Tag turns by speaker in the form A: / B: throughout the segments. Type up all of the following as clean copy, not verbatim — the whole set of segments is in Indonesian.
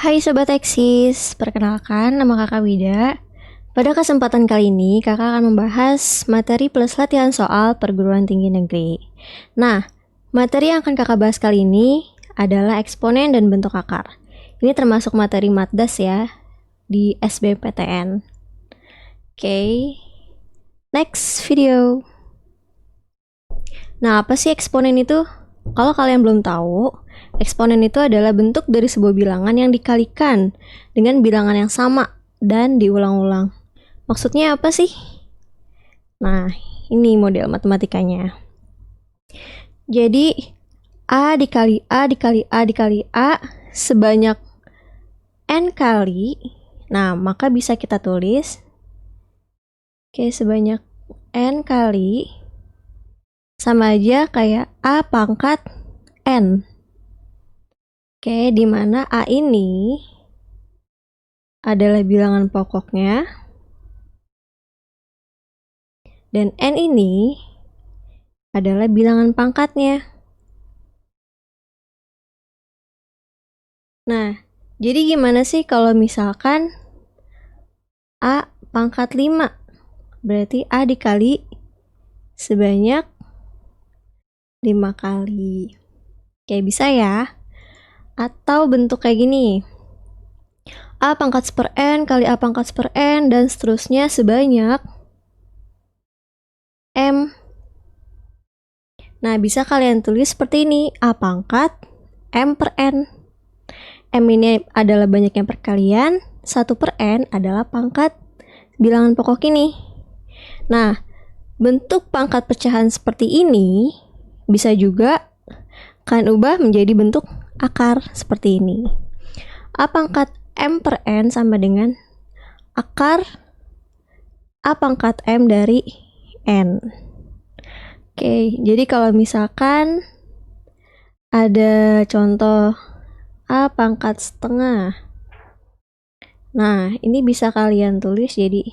A: Hai Sobat Eksis, perkenalkan nama kakak Wida. Pada kesempatan kali ini, kakak akan membahas materi plus latihan soal perguruan tinggi negeri. Nah, materi yang akan kakak bahas kali ini adalah eksponen dan bentuk akar. Ini termasuk materi MATDAS ya, di SBMPTN. Oke, next video. Nah, apa sih eksponen itu? Kalau kalian belum tahu, eksponen itu adalah bentuk dari sebuah bilangan yang dikalikan dengan bilangan yang sama dan diulang-ulang. Maksudnya apa sih? Nah, ini model matematikanya. Jadi, A dikali A dikali A dikali A sebanyak N kali. Nah, maka bisa kita tulis sebanyak N kali sama aja kayak A pangkat N. Di mana A ini adalah bilangan pokoknya dan N ini adalah bilangan pangkatnya. Nah, jadi gimana sih kalau misalkan A pangkat 5? Berarti A dikali sebanyak 5 kali. Bisa ya? Atau bentuk kayak gini. A pangkat 1 N kali A pangkat 1 N dan seterusnya sebanyak M. Nah, bisa kalian tulis seperti ini. A pangkat M per N. M ini adalah banyaknya perkalian, 1 per N adalah pangkat bilangan pokok ini. Nah, bentuk pangkat pecahan seperti ini bisa juga kalian ubah menjadi bentuk akar seperti ini. A pangkat M per N sama dengan akar A pangkat M dari N. Jadi kalau misalkan ada contoh A pangkat setengah. Nah, ini bisa kalian tulis jadi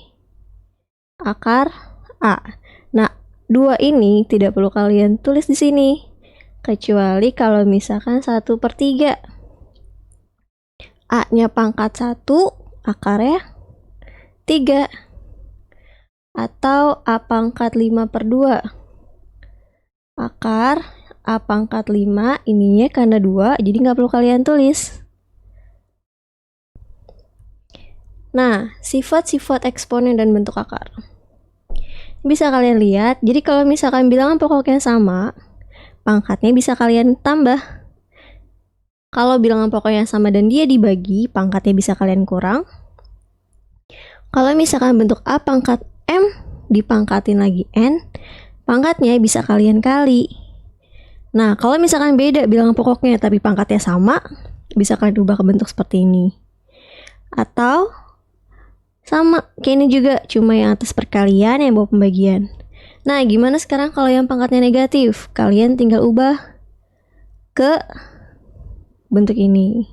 A: akar A. Nah, 2 ini tidak perlu kalian tulis di sini. Kecuali kalau misalkan 1/3. A-nya pangkat 1, akarnya 3. Atau A pangkat 5/2. Akar A pangkat 5, ininya karena 2, jadi nggak perlu kalian tulis. Nah, sifat-sifat eksponen dan bentuk akar. Bisa kalian lihat, jadi kalau misalkan bilangan pokoknya sama, pangkatnya bisa kalian tambah. Kalau bilangan pokoknya sama dan dia dibagi, pangkatnya bisa kalian kurang. Kalau misalkan bentuk A pangkat M dipangkatin lagi N, pangkatnya bisa kalian kali. Nah, kalau misalkan beda bilangan pokoknya tapi pangkatnya sama, bisa kalian ubah ke bentuk seperti ini. Atau sama, kayak ini juga, cuma yang atas perkalian yang bawah pembagian. Nah, gimana sekarang kalau yang pangkatnya negatif? Kalian tinggal ubah ke bentuk ini.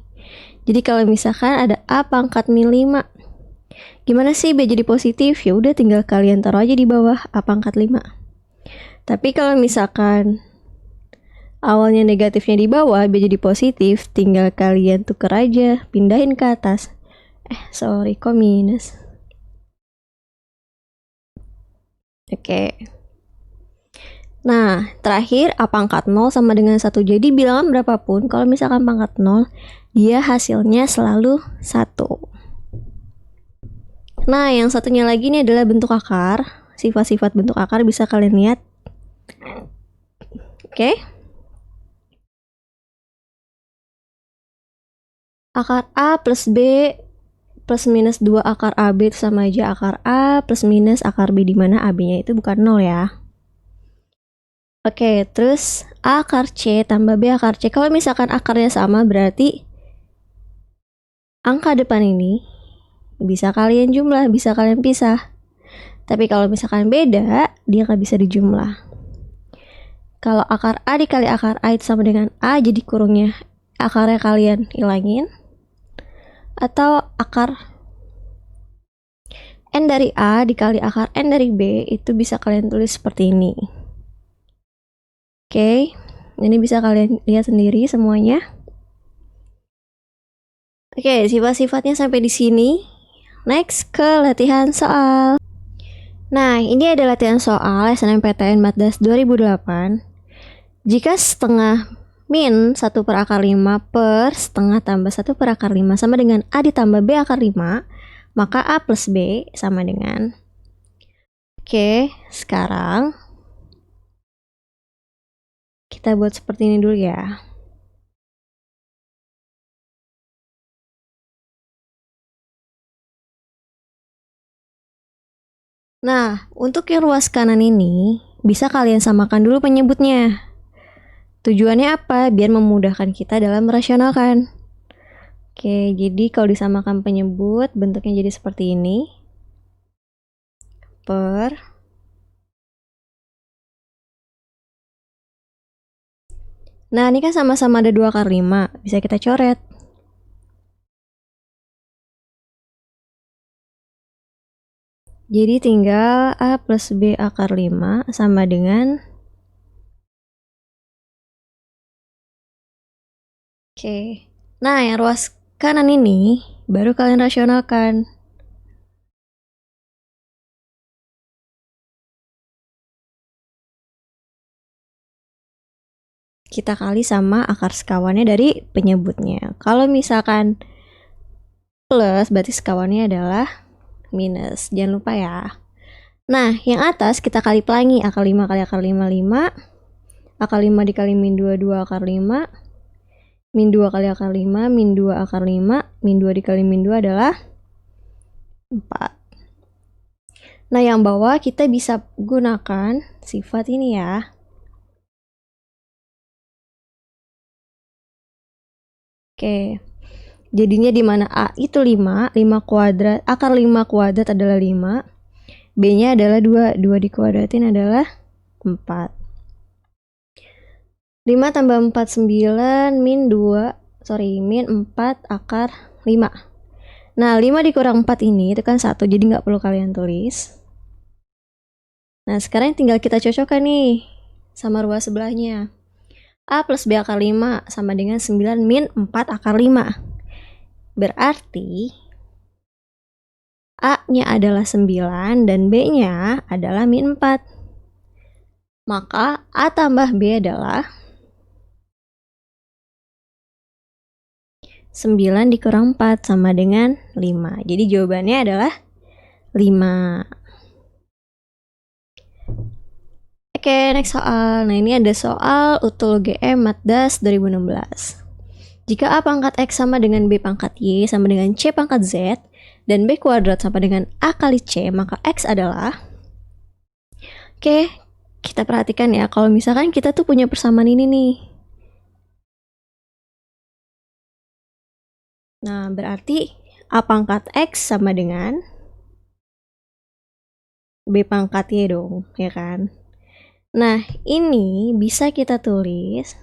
A: Jadi kalau misalkan ada A pangkat -5, gimana sih biar jadi positif? Ya udah tinggal kalian taruh aja di bawah A pangkat 5. Tapi kalau misalkan awalnya negatifnya di bawah biar jadi positif, tinggal kalian tuker aja, pindahin ke atas. Kok minus? Nah, terakhir A pangkat 0 sama dengan 1. Jadi bilangan berapapun, kalau misalkan pangkat 0, dia hasilnya selalu 1. Nah, yang satunya lagi ini adalah bentuk akar. Sifat-sifat bentuk akar bisa kalian lihat. Akar A plus B plus minus 2 akar AB itu sama aja akar A plus minus akar B, di mana AB-nya itu bukan 0 ya. Terus A akar C tambah B akar C. Kalau misalkan akarnya sama, berarti angka depan ini bisa kalian jumlah, bisa kalian pisah. Tapi kalau misalkan beda, dia nggak bisa dijumlah. Kalau akar A dikali akar A itu sama dengan A, jadi kurungnya akarnya kalian hilangin. Atau akar N dari A dikali akar N dari B, itu bisa kalian tulis seperti ini. Ini bisa kalian lihat sendiri semuanya. Oke, sifat-sifatnya sampai di sini. Next ke latihan soal. Nah, ini ada latihan soal SNMPTN Matdas 2008. Jika setengah min 1 per akar 5 per setengah tambah 1 per akar 5 sama dengan A ditambah B akar 5, maka A plus B sama dengan. Oke, sekarang kita buat seperti ini dulu ya. Nah, untuk yang ruas kanan ini, bisa kalian samakan dulu penyebutnya. Tujuannya apa? Biar memudahkan kita dalam merasionalkan. Oke, jadi kalau disamakan penyebut, bentuknya jadi seperti ini. Per. Nah, ini kan sama-sama ada 2 akar 5. Bisa kita coret. Jadi tinggal A plus B akar 5 sama dengan. Oke. Nah, yang ruas kanan ini baru kalian rasionalkan. Kita kali sama akar sekawannya dari penyebutnya. Kalau misalkan plus, berarti sekawannya adalah minus. Jangan lupa ya. Nah, yang atas kita kali pelangi. Akar 5 kali akar 5, 5. Akar 5 dikali min 2, 2 akar 5. Min 2 kali akar 5, min 2 akar 5. Min 2 dikali min 2 adalah 4. Nah, yang bawah kita bisa gunakan sifat ini ya. Oke. Jadinya di mana A itu 5, 5 kuadrat, akar 5 kuadrat adalah 5. B-nya adalah 2, 2 dikuadratin adalah 4. 5 tambah 4, 9, min 4 akar 5. Nah, 5 dikurang 4 ini itu kan 1, jadi nggak perlu kalian tulis. Nah, sekarang tinggal kita cocokkan nih sama ruas sebelahnya. A plus B akar 5 sama dengan 9 min 4 akar 5. Berarti A-nya adalah 9 dan B-nya adalah min 4. Maka A tambah B adalah 9 dikurang 4 sama dengan 5. Jadi jawabannya adalah 5. Oke, next soal. Nah, ini ada soal utul GM Matdas 2016. Jika A pangkat X sama dengan B pangkat Y sama dengan C pangkat Z, dan B kuadrat sama dengan A kali C, maka X adalah. Oke, kita perhatikan ya, kalau misalkan kita tuh punya persamaan ini nih. Nah, berarti A pangkat X sama dengan B pangkat Y dong, ya kan? Nah, ini bisa kita tulis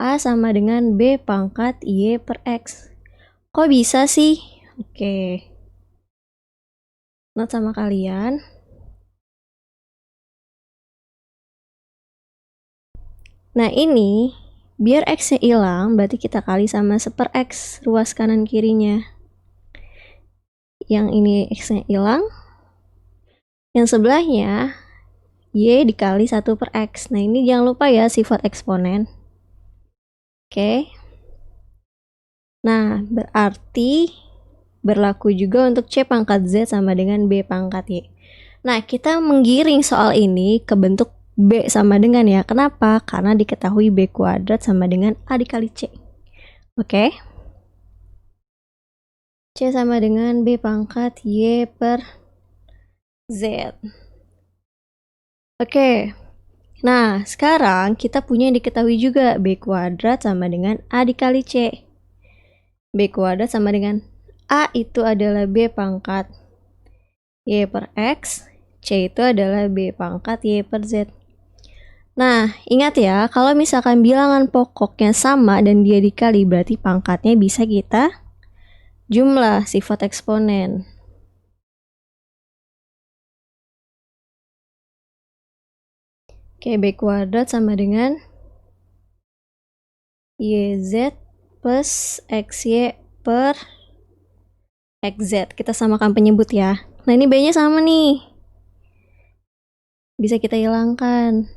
A: A sama dengan B pangkat Y per X. Kok bisa sih? Oke. Note sama kalian. Nah, ini biar X-nya hilang, berarti kita kali sama 1/per X ruas kanan kirinya. Yang ini X-nya hilang. Yang sebelahnya Y dikali 1/per X. Nah, ini jangan lupa ya sifat eksponen. Oke. Nah, berarti berlaku juga untuk C pangkat Z sama dengan B pangkat Y. Nah, kita menggiring soal ini ke bentuk B sama dengan ya. Kenapa? Karena diketahui B kuadrat sama dengan A dikali C. Oke. C sama dengan B pangkat Y per Z. Oke. Nah, sekarang kita punya yang diketahui juga. B kuadrat sama dengan A dikali C. B kuadrat sama dengan A itu adalah B pangkat Y per X. C itu adalah B pangkat Y per Z. Nah, ingat ya, kalau misalkan bilangan pokoknya sama dan dia dikali, berarti pangkatnya bisa kita jumlah sifat eksponen. Oke, B kuadrat sama dengan YZ plus XY per XZ. Kita samakan penyebut ya. Nah ini B-nya sama nih. Bisa kita hilangkan.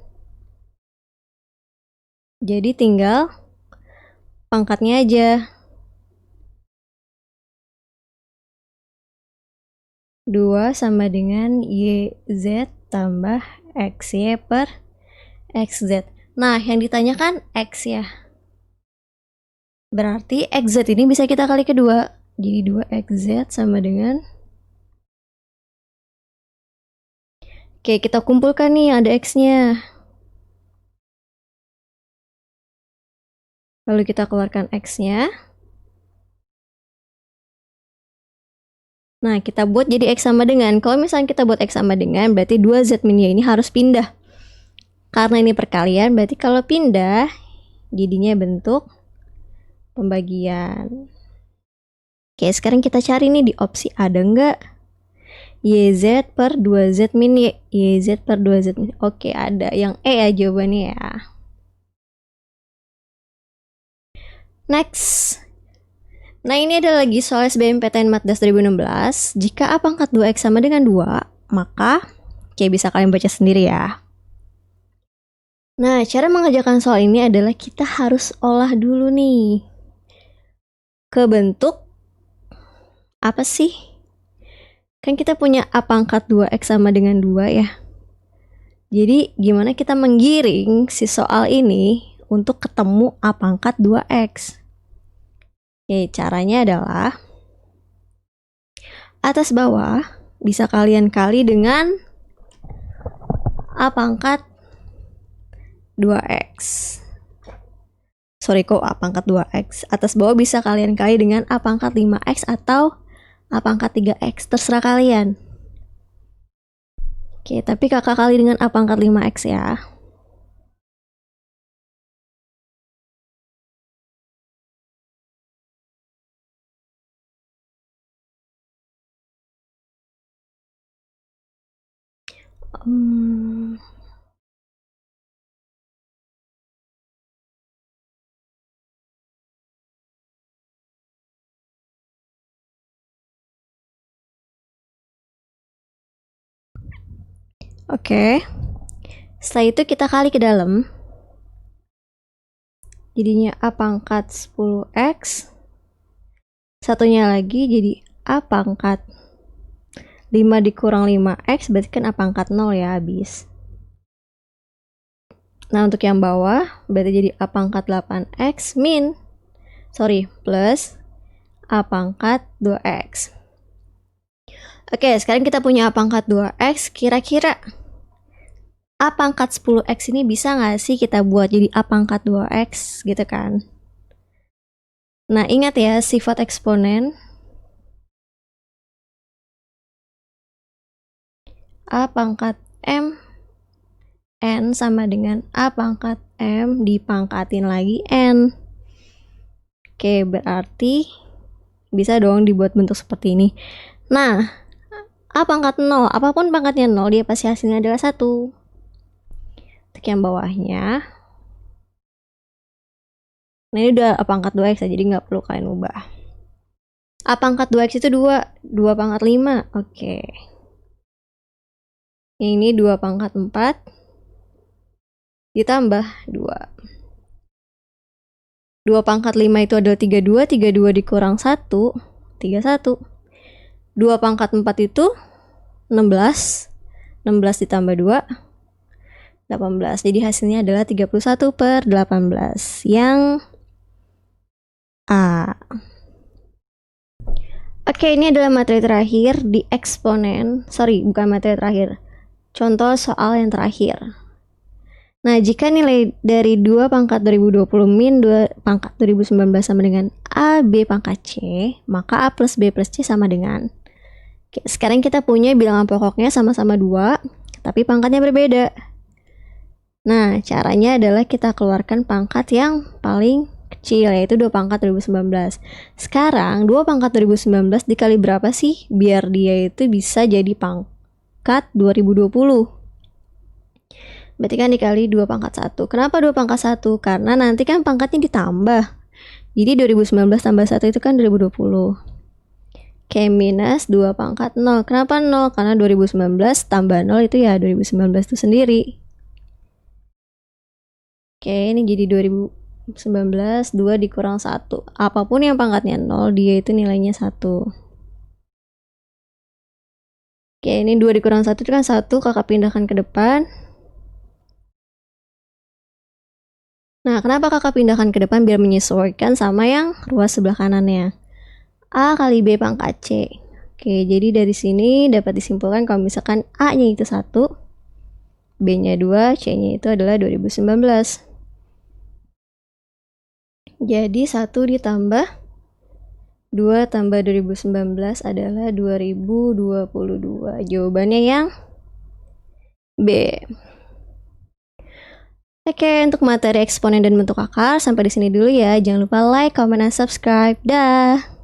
A: Jadi tinggal pangkatnya aja. 2 sama dengan YZ tambah XY per XZ. Nah, yang ditanyakan X ya. Berarti XZ ini bisa kita kali kedua. Jadi 2XZ sama dengan... Oke, kita kumpulkan nih ada X-nya. Lalu kita keluarkan X-nya. Nah, kita buat jadi X sama dengan. Kalau misalnya kita buat X sama dengan, berarti 2Z min Y ini harus pindah. Karena ini perkalian, berarti kalau pindah, jadinya bentuk pembagian. Oke, sekarang kita cari nih di opsi ada nggak? YZ per 2Z min Y. YZ per 2Z min Y. Oke, ada. Yang E ya jawabannya ya. Next. Nah, ini ada lagi soal SBMPTN Matdas 2016. Jika A pangkat 2X sama dengan 2, maka bisa kalian baca sendiri ya. Nah, cara mengerjakan soal ini adalah kita harus olah dulu nih ke bentuk apa sih? Kan kita punya A pangkat 2X sama dengan 2 ya. Jadi, gimana kita menggiring si soal ini untuk ketemu A pangkat 2X? Oke, caranya adalah atas bawah bisa kalian kali dengan A pangkat 2X. Sorry kok A pangkat 2X. Atas bawah bisa kalian kali dengan A pangkat 5X atau A pangkat 3X. Terserah kalian. Oke, tapi kakak kali dengan A pangkat 5X ya. Oke. Setelah itu kita kali ke dalam. Jadinya A pangkat 10X. Satunya lagi jadi A pangkat 5 dikurang 5X, berarti kan A pangkat 0 ya habis. Nah, untuk yang bawah, berarti jadi A pangkat 8X plus A pangkat 2X. Oke, sekarang kita punya A pangkat 2X, kira-kira A pangkat 10X ini bisa nggak sih kita buat jadi A pangkat 2X gitu kan? Nah, ingat ya, sifat eksponen A pangkat M N sama dengan A pangkat M dipangkatin lagi N. Oke, berarti bisa dong dibuat bentuk seperti ini. Nah, A pangkat 0, apapun pangkatnya 0, dia pasti hasilnya adalah 1. Untuk yang bawahnya. Nah, ini udah A pangkat 2X ya, jadi nggak perlu kalian ubah. A pangkat 2X itu 2 pangkat 5. Oke. Ini 2 pangkat 4 ditambah 2. 2 pangkat 5 itu adalah 32, 32 dikurang 1, 31. 2 pangkat 4 itu 16, 16 ditambah 2, 18. Jadi hasilnya adalah 31 per 18. Yang A. Oke, ini adalah materi terakhir di eksponen. Sorry, bukan materi terakhir. Contoh soal yang terakhir. Nah, jika nilai dari 2 pangkat 2020 min 2 pangkat 2019 sama dengan A, B pangkat C, maka A plus B plus C sama dengan. Oke, sekarang kita punya bilangan pokoknya sama-sama 2, tapi pangkatnya berbeda. Nah, caranya adalah kita keluarkan pangkat yang paling kecil, yaitu 2 pangkat 2019. Sekarang, 2 pangkat 2019 dikali berapa sih? Biar dia itu bisa jadi pangkat 2020. Berarti kan dikali 2 pangkat 1. Kenapa 2 pangkat 1? Karena nanti kan pangkatnya ditambah. Jadi 2019 tambah 1 itu kan 2020. Oke, minus 2 pangkat 0. Kenapa 0? Karena 2019 tambah 0 itu ya 2019 itu sendiri. Oke, ini jadi 2019, 2 dikurang 1. Apapun yang pangkatnya 0, dia itu nilainya 1. Oke, ini 2 dikurang 1 itu kan 1, kakak pindahkan ke depan. Nah, kenapa kakak pindahkan ke depan? Biar menyesuaikan sama yang ruas sebelah kanannya. A kali B pangkat C. Oke, jadi dari sini dapat disimpulkan kalau misalkan A-nya itu 1, B-nya 2, C-nya itu adalah 2019. Jadi 1 ditambah 2 tambah 2019 adalah 2022. Jawabannya yang B. Oke, untuk materi eksponen dan bentuk akar sampai di sini dulu ya. Jangan lupa like, comment, dan subscribe. Dah.